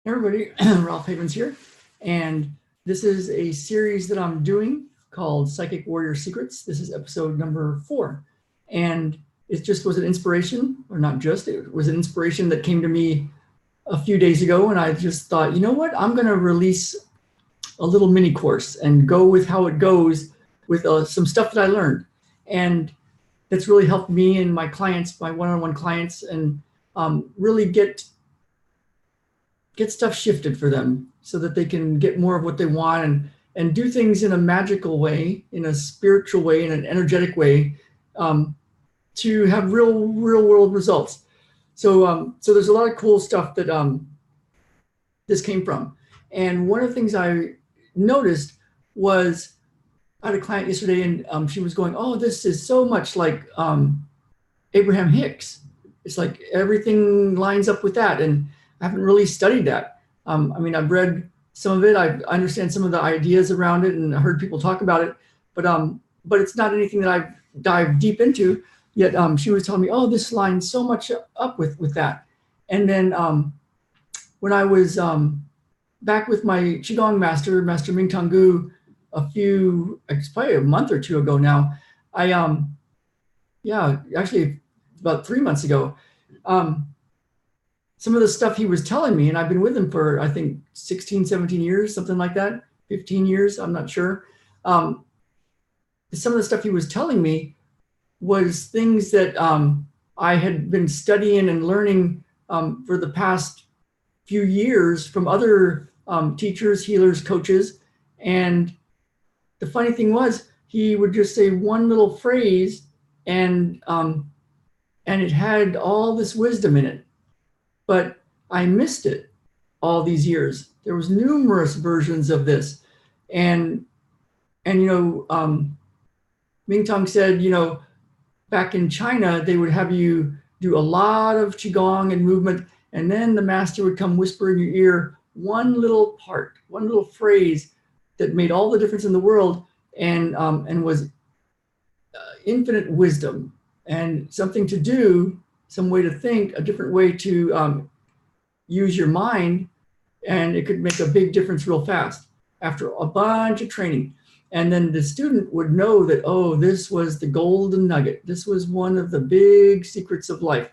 Everybody, Ralph Havens here, and this is a series that I'm doing called Psychic Warrior Secrets. This is episode number 4, and it just was an inspiration, or not just, it was an inspiration that came to me a few days ago, and I just thought, you know what, I'm going to release a little mini course and go with how it goes with some stuff that I learned, and that's really helped me and my clients, my one-on-one clients, and really get stuff shifted for them so that they can get more of what they want and do things in a magical way, in a spiritual way, in an energetic way, to have real world results. So there's a lot of cool stuff that this came from. And one of the things I noticed was I had a client yesterday, and she was going, "Oh, this is so much like Abraham Hicks. It's like everything lines up with that." And I haven't really studied that. I mean, I've read some of it. I understand some of the ideas around it, and I heard people talk about it, but it's not anything that I've dived deep into yet. She was telling me, "Oh, this lines so much up with that." And then when I was back with my Qigong master, Master Ming Tong Gu, it's probably a month or two ago now, actually about 3 months ago, some of the stuff he was telling me, and I've been with him for, I think, 16, 17 years, something like that, 15 years, I'm not sure. Some of the stuff he was telling me was things that I had been studying and learning for the past few years from other teachers, healers, coaches. And the funny thing was, he would just say one little phrase, and it had all this wisdom in it. But I missed it all these years. There was numerous versions of this. And Ming Tong said, back in China, they would have you do a lot of Qigong and movement, and then the master would come whisper in your ear one little part, one little phrase that made all the difference in the world, and was infinite wisdom and something to do, some way to think, a different way to use your mind, and it could make a big difference real fast after a bunch of training. And then the student would know that, oh, this was the golden nugget. This was one of the big secrets of life.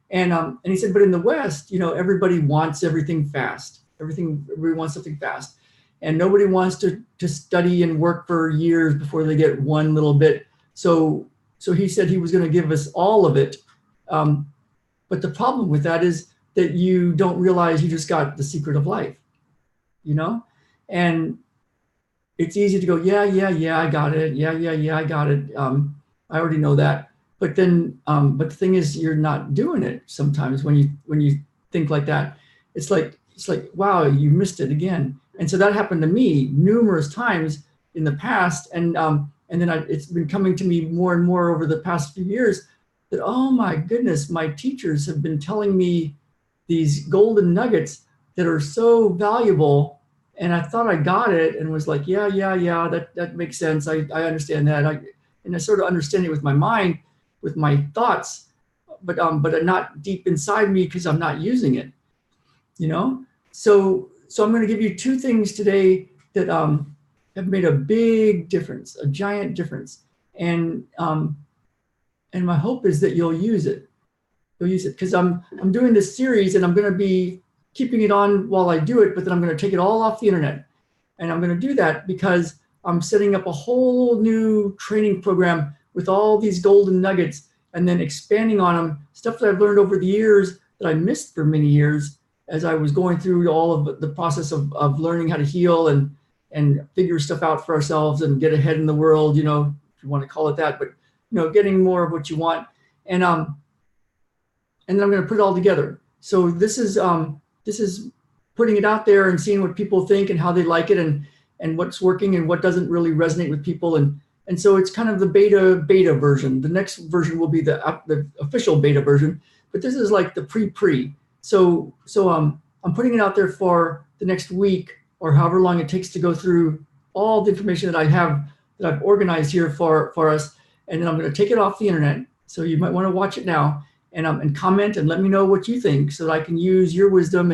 And he said, but in the West, everybody wants everything fast. Everybody wants something fast. And nobody wants to study and work for years before they get one little bit. So he said he was going to give us all of it. But the problem with that is that you don't realize you just got the secret of life, and it's easy to go, yeah, I got it. Yeah, I got it. I already know that. But then, but the thing is, you're not doing it sometimes when you think like that. It's like, wow, you missed it again. And so that happened to me numerous times in the past. And then it's been coming to me more and more over the past few years that, oh my goodness, my teachers have been telling me these golden nuggets that are so valuable. And I thought I got it and was like, yeah, that makes sense. I understand that. I sort of understand it with my mind, with my thoughts, but not deep inside me because I'm not using it, So I'm going to give you 2 things today that have made a big difference, a giant difference. And my hope is that you'll use it. You'll use it because I'm doing this series, and I'm going to be keeping it on while I do it, but then I'm going to take it all off the internet. And I'm going to do that because I'm setting up a whole new training program with all these golden nuggets, and then expanding on them, stuff that I've learned over the years that I missed for many years as I was going through all of the process of learning how to heal and figure stuff out for ourselves and get ahead in the world, if you want to call it that, but getting more of what you want. And then I'm going to put it all together. So this is putting it out there and seeing what people think and how they like it, and what's working and what doesn't really resonate with people. And so it's kind of the beta version. The next version will be the official beta version, but this is like the pre. So I'm putting it out there for the next week or however long it takes to go through all the information that I've organized here for us. And then I'm going to take it off the internet. So you might want to watch it now and comment and let me know what you think so that I can use your wisdom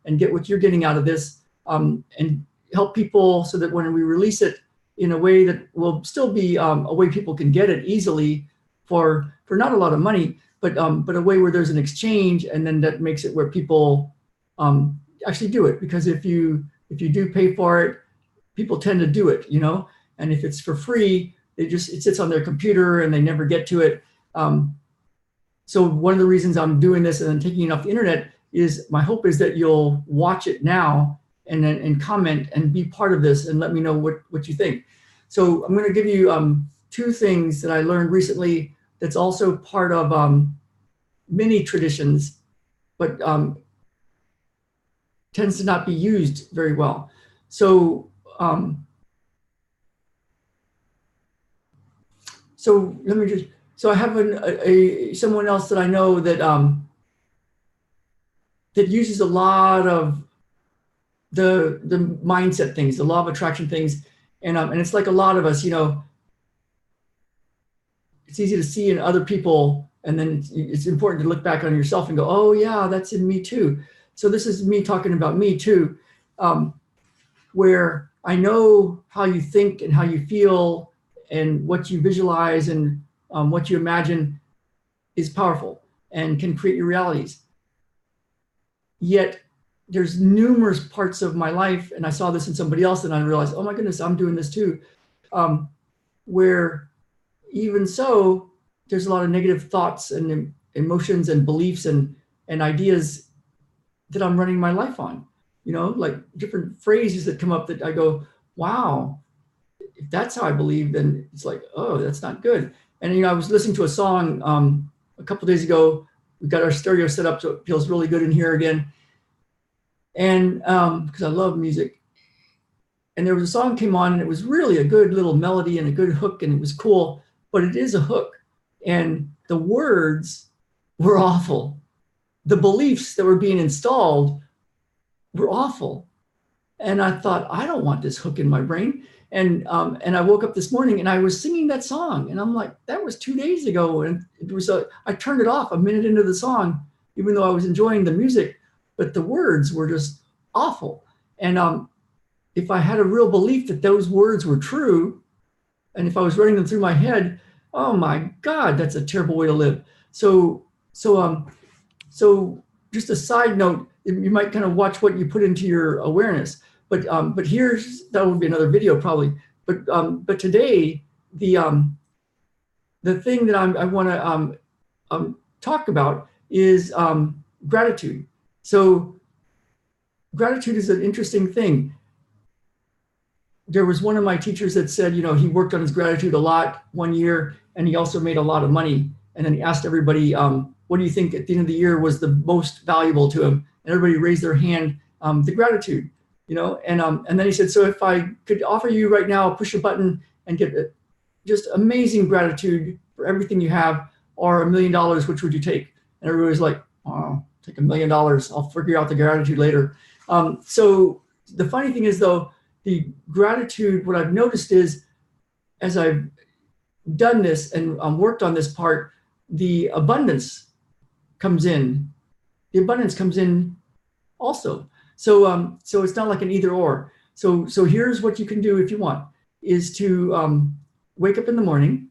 and get what you're getting out of this, and help people so that when we release it in a way that will still be a way people can get it easily for not a lot of money, but a way where there's an exchange, and then that makes it where people actually do it. Because if you do pay for it, people tend to do it, and if it's for free, it sits on their computer and they never get to it. So one of the reasons I'm doing this and then taking it off the internet is my hope is that you'll watch it now and comment and be part of this and let me know what you think. So I'm going to give you two things that I learned recently that's also part of many traditions, but tends to not be used very well. So let me just, so I have someone else that I know that that uses a lot of the mindset things, the law of attraction things, and it's like a lot of us, it's easy to see in other people, and then it's important to look back on yourself and go, oh yeah, that's in me too. So this is me talking about me too, where I know how you think and how you feel and what you visualize and what you imagine is powerful and can create your realities. Yet there's numerous parts of my life, and I saw this in somebody else, and I realized, oh my goodness, I'm doing this too, where even so, there's a lot of negative thoughts and emotions and beliefs and ideas that I'm running my life on, like different phrases that come up that I go, wow, if that's how I believe, then it's like, oh, that's not good. And, I was listening to a song a couple days ago. We've got our stereo set up, so it feels really good in here again. And because I love music. And there was a song came on, and it was really a good little melody and a good hook, and it was cool, but it is a hook. And the words were awful. The beliefs that were being installed were awful. And I thought, I don't want this hook in my brain. And I woke up this morning and I was singing that song, and I'm like, that was 2 days ago. And I turned it off a minute into the song, even though I was enjoying the music, but the words were just awful. And if I had a real belief that those words were true, and if I was running them through my head, oh my God, that's a terrible way to live. So just a side note, you might kind of watch what you put into your awareness. But that would be another video probably. But today, the thing that I want to talk about is gratitude. So gratitude is an interesting thing. There was one of my teachers that said, he worked on his gratitude a lot one year, and he also made a lot of money. And then he asked everybody, what do you think at the end of the year was the most valuable to him? And everybody raised their hand, the gratitude. And then he said, so if I could offer you right now, push a button and get just amazing gratitude for everything you have, or $1 million, which would you take? And everybody was like, oh, take $1 million. I'll figure out the gratitude later. So the funny thing is, though, the gratitude, what I've noticed is, as I've done this and worked on this part, the abundance comes in. The abundance comes in also. So it's not like an either or. So here's what you can do if you want, is to wake up in the morning,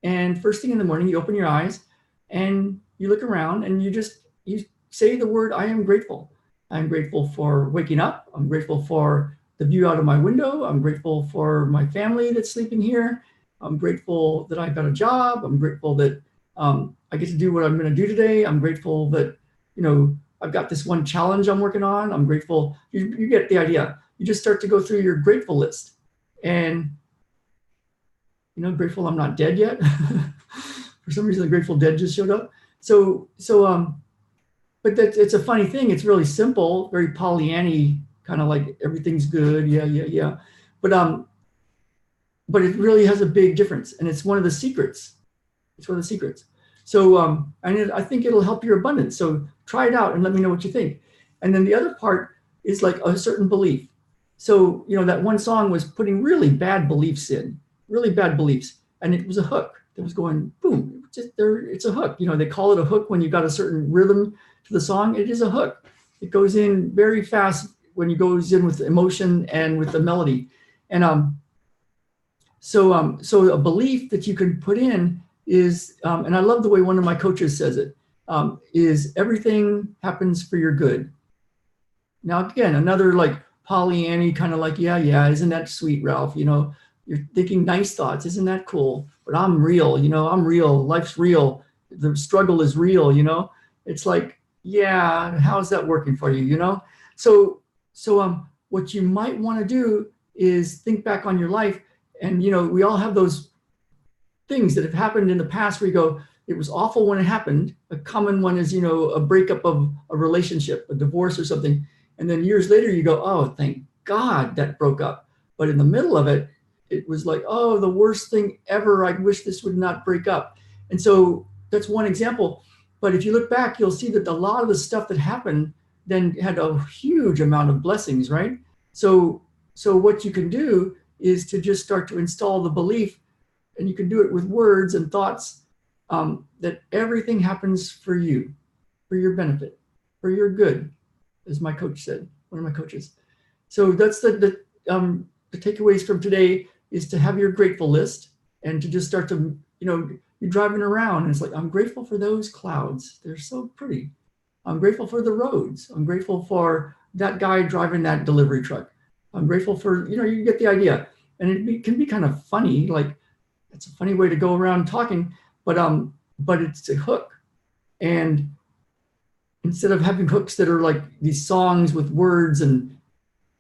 and first thing in the morning, you open your eyes and you look around and you say the word, I am grateful. I'm grateful for waking up. I'm grateful for the view out of my window. I'm grateful for my family that's sleeping here. I'm grateful that I've got a job. I'm grateful that I get to do what I'm going to do today. I'm grateful that, I've got this one challenge I'm working on. I'm grateful. You get the idea. You just start to go through your grateful list, and grateful I'm not dead yet. For some reason, the Grateful Dead just showed up. But it's a funny thing. It's really simple, very Pollyanna, kind of like everything's good. Yeah. But it really has a big difference, and it's one of the secrets. So I think it'll help your abundance. So try it out and let me know what you think. And then the other part is like a certain belief. So, that one song was putting really bad beliefs in, and it was a hook that was going boom. It's a hook. They call it a hook when you got a certain rhythm to the song. It is a hook. It goes in very fast when it goes in with emotion and with the melody. And so a belief that you can put in is, and I love the way one of my coaches says it, is everything happens for your good. Now, again, another like Pollyanna kind of like, yeah, isn't that sweet, Ralph? You know, you're thinking nice thoughts. Isn't that cool? But I'm real, you know, I'm real. Life's real. The struggle is real, you know? It's like, yeah, how's that working for you, you know? So what you might want to do is think back on your life. And, you know, we all have those things that have happened in the past where you go, it was awful when it happened. A common one is, you know, a breakup of a relationship, a divorce or something. And then years later you go, oh, thank God that broke up. But in the middle of it, it was like, oh, the worst thing ever. I wish this would not break up. And so that's one example. But if you look back, you'll see that a lot of the stuff that happened then had a huge amount of blessings, right? So what you can do is to just start to install the belief, and you can do it with words and thoughts, that everything happens for you, for your benefit, for your good, as my coach said, one of my coaches. So that's the takeaways from today is to have your grateful list and to just start to, you know, you're driving around and it's like, I'm grateful for those clouds. They're so pretty. I'm grateful for the roads. I'm grateful for that guy driving that delivery truck. I'm grateful for, you know, you get the idea. And it can be kind of funny, like it's a funny way to go around talking, but it's a hook. And instead of having hooks that are like these songs with words and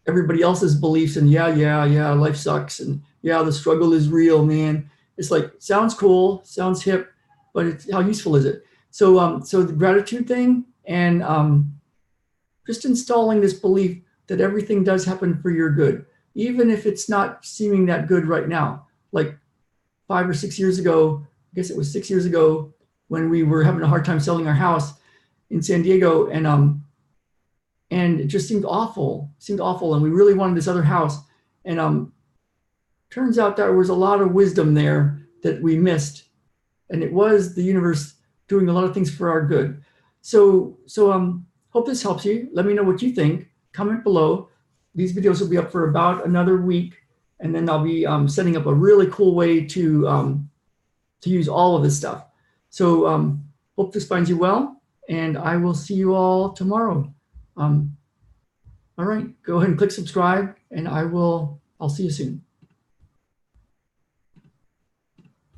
everybody else's beliefs and yeah, life sucks and yeah, the struggle is real, man. It's like, sounds cool, sounds hip, but it's, how useful is it? So the gratitude thing and just installing this belief that everything does happen for your good, even if it's not seeming that good right now. Like 5 or 6 years ago, I guess it was 6 years ago, when we were having a hard time selling our house in San Diego, and it just seemed awful, and we really wanted this other house. And turns out there was a lot of wisdom there that we missed, and it was the universe doing a lot of things for our good. So hope this helps you. Let me know what you think. Comment below. These videos will be up for about another week, and then I'll be setting up a really cool way to use all of this stuff. So hope this finds you well, and I will see you all tomorrow. All right, go ahead and click subscribe, and I'll see you soon.